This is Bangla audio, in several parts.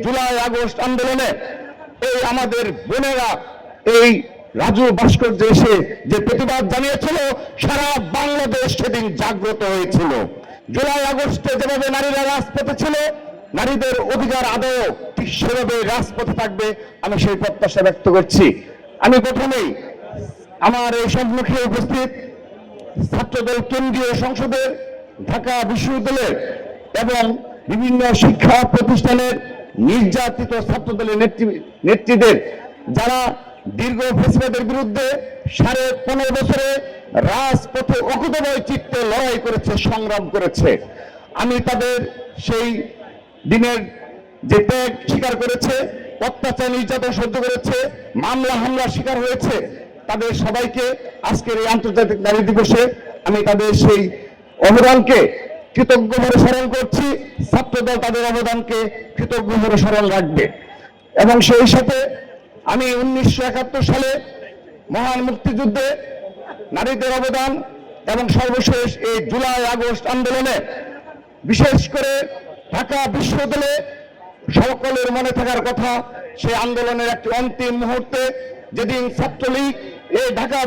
জুলাই আগস্ট আন্দোলনে এই আমাদের বোনেরা এই রাজু ভাস্কর্য এসে যে প্রতিবাদ জানিয়েছিল, সারা বাংলাদেশ সেদিন জাগ্রত হয়েছিল। জুলাই আগস্টে যেভাবে নারীরা রাজপথে ছিল, নারীদের অধিকার আদৌ ঠিক সেভাবে রাজপথে থাকবে, আমি সেই প্রত্যাশা ব্যক্ত করছি। আমি প্রথমেই আমার এই সম্মুখে উপস্থিত ছাত্রদল কেন্দ্রীয় সংসদের, ঢাকা বিশ্ববিদ্যালয়ের এবং বিভিন্ন শিক্ষা প্রতিষ্ঠানের নির্যাতিত ছাত্রদলের নেত্রীদের, যারা দীর্ঘ ফেসিবাদের বিরুদ্ধে 15.5 বছরে রাজপথে অকুতোভয় চিত্তে লড়াই করেছে, সংগ্রাম করেছে। আমি তাদের সেই দিনের যে ত্যাগ স্বীকার করেছে, অত্যাচার নির্যাতন সহ্য করেছে, মামলা হামলার শিকার হয়েছে, তাদের সবাইকে আজকের এই আন্তর্জাতিক নারী দিবসে আমি তাদের সেই অবদানকে কৃতজ্ঞভাবে স্মরণ করছি। ছাত্রদল তাদের অবদানকে কৃতজ্ঞভাবে স্মরণ রাখবে। এবং সেই সাথে আমি 1971 সালে মহান মুক্তিযুদ্ধে নারীদের অবদান এবং সর্বশেষ এই জুলাই আগস্ট আন্দোলনে, বিশেষ করে ঢাকা বিশ্ববিদ্যালয়ে সকলের মনে থাকার কথা, সেই আন্দোলনের একটি অন্তিম মুহূর্তে যেদিন ছাত্রলীগ এই ঢাকা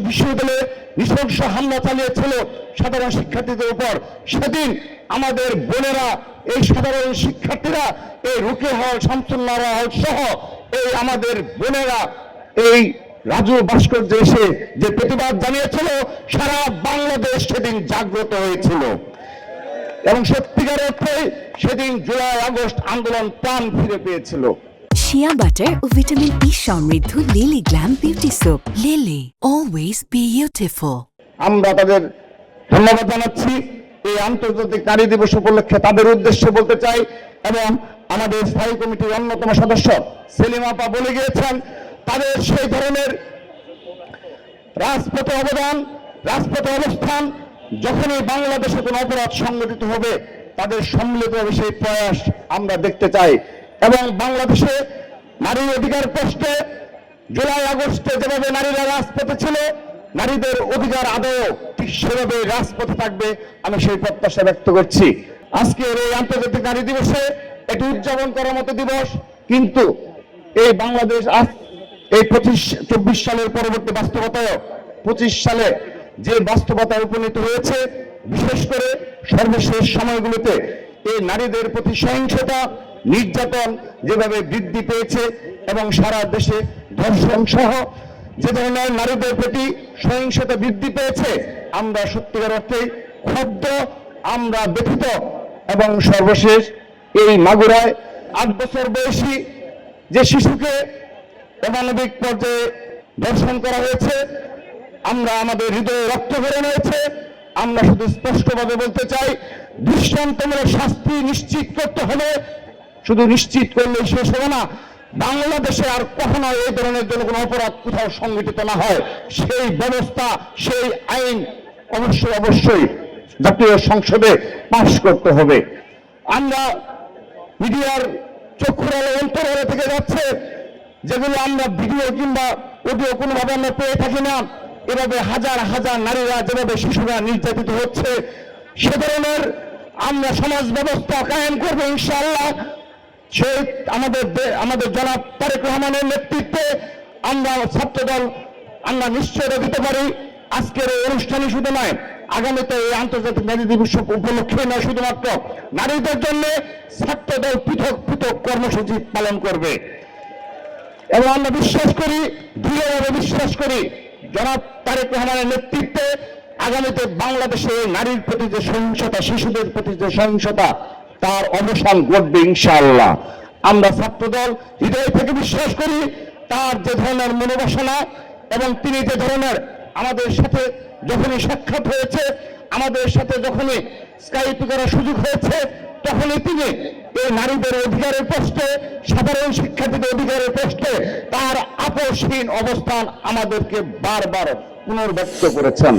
বিশ্ববিদ্যালয়ে নৃশংস হামলা চালিয়েছিল সাধারণ শিক্ষার্থীদের উপর, সেদিন আমাদের বোনেরা, এই সাধারণ শিক্ষার্থীরা, এই রুকে হল, শামসুন্নাহর হল সহ এই আমাদের বোনেরা এই রাজু ভাস্কর্য এসে যে প্রতিবাদ জানিয়েছিল, সারা বাংলাদেশ সেদিন জাগ্রত হয়েছিল। এবং সত্যিকার অর্থে সেদিন জুলাই আগস্ট আন্দোলন প্রাণ ফিরে পেয়েছিল। শিয়া বাটার ও ভিটামিন ই সমৃদ্ধ lily glam beauty soap. Lily, always beautiful. আমরা তাদের ধন্যবাদ জানাচ্ছি। এই আন্তর্জাতিক নারী দিবস উপলক্ষে তাদের উদ্দেশ্যে বলতে চাই, এবং আমাদের স্থায়ী কমিটির অন্যতম সদস্য সেলিম আপা বলে গিয়েছেন, তাদের সেই ধরনের রাজপথে অবদান, রাজপথে অবস্থান, যখনই বাংলাদেশে কোনো অপরাধ সংগঠিত হবে, তাদের সম্মিলিতভাবে সেই প্রয়াস আমরা দেখতে চাই। এবং বাংলাদেশে নারীর অধিকার প্রশ্নে জুলাই আগস্টে যেভাবে নারীরা রাজপথে ছিল, নারীদের অধিকার আদৌ ঠিক সেভাবে রাজপথে থাকবে, আমি সেই প্রত্যাশা ব্যক্ত করছি। আজকের এই আন্তর্জাতিক নারী দিবসে এটি উদযাপন করার মতো দিবস, কিন্তু এই বাংলাদেশ আজ এই 24 সালের পরবর্তী বাস্তবতায় 25 সালে যে বাস্তবতায় উপনীত হয়েছে, বিশেষ করে সর্বশেষ সময়গুলোতে এই নারীদের প্রতি সহিংসতা, নির্যাতন যেভাবে বৃদ্ধি পেয়েছে এবং সারা দেশে ধর্ষণ সহ যে ধরনের নারীদের প্রতি সহিংসতা বৃদ্ধি পেয়েছে, আমরা সত্যিকার অর্থে ক্ষুব্ধ, আমরা ব্যথিত। এবং সর্বশেষ এই মাগুরায় 8 বছর বয়সী যে শিশুকে অমানবিক পর্যায়ে ধর্ষণ করা হয়েছে, আমরা আমাদের হৃদয়ে রক্ত বেরোনো হয়েছে। আমরা শুধু স্পষ্টভাবে বলতে চাই, দৃষ্টান্তমূলক শাস্তি নিশ্চিত করতে হবে। শুধু নিশ্চিত করলে শেষ হবে না, বাংলাদেশে আর কখনো এই ধরনের জন্য কোনো অপরাধ কোথাও সংগঠিত না হয়, সেই ব্যবস্থা, সেই আইন অবশ্যই জাতীয় সংসদে পাশ করতে হবে। আমরা মিডিয়ার চক্ষুর আলো অন্তরালে থেকে যাচ্ছে, যেগুলো আমরা ভিডিও কিংবা অডিও কোনোভাবে আমরা পেয়ে থাকি না, এভাবে হাজার হাজার নারীরা, যেভাবে শিশুরা নির্যাতিত হচ্ছে, সে ধরনের আমরা সমাজ ব্যবস্থা কায়েম করবো ইনশাআল্লাহ। সে আমাদের জনাব তারেক রহমানের নেতৃত্বে আমরা ছাত্রদল আমরা নিশ্চয়তা দিতে পারি। আজকের এই অনুষ্ঠানে শুধু নয়, আগামীতে এই আন্তর্জাতিক নারী দিবস উপলক্ষে নয়, শুধুমাত্র নারীদের জন্য ছাত্রদল পৃথক পৃথক কর্মসূচি পালন করবে। এবং আমরা বিশ্বাস করি, দৃঢ়ভাবে বিশ্বাস করি, জনাব তারেক রহমানের নেতৃত্বে আগামীতে বাংলাদেশে নারীর প্রতি যে সহিংসতা, শিশুদের প্রতি যে সহিংসতা, তার অবসান ঘটবে ইনশাআল্লাহ। আমরা ছাত্রদল হৃদয় থেকে বিশ্বাস করি, তার যে ধরনের মনোবাসনা এবং তিনি যে ধরনের আমাদের সাথে যখনই সাক্ষাৎ হয়েছে, আমাদের সাথে যখনই স্কাইপ করার সুযোগ হয়েছে, তখনই তিনি এই নারীদের অধিকারের প্রশ্নে, সাধারণ শিক্ষার্থীদের অধিকারের প্রশ্নে তার আপোষহীন অবস্থান আমাদেরকে বারবার পুনর্ব্যক্ত করেছেন।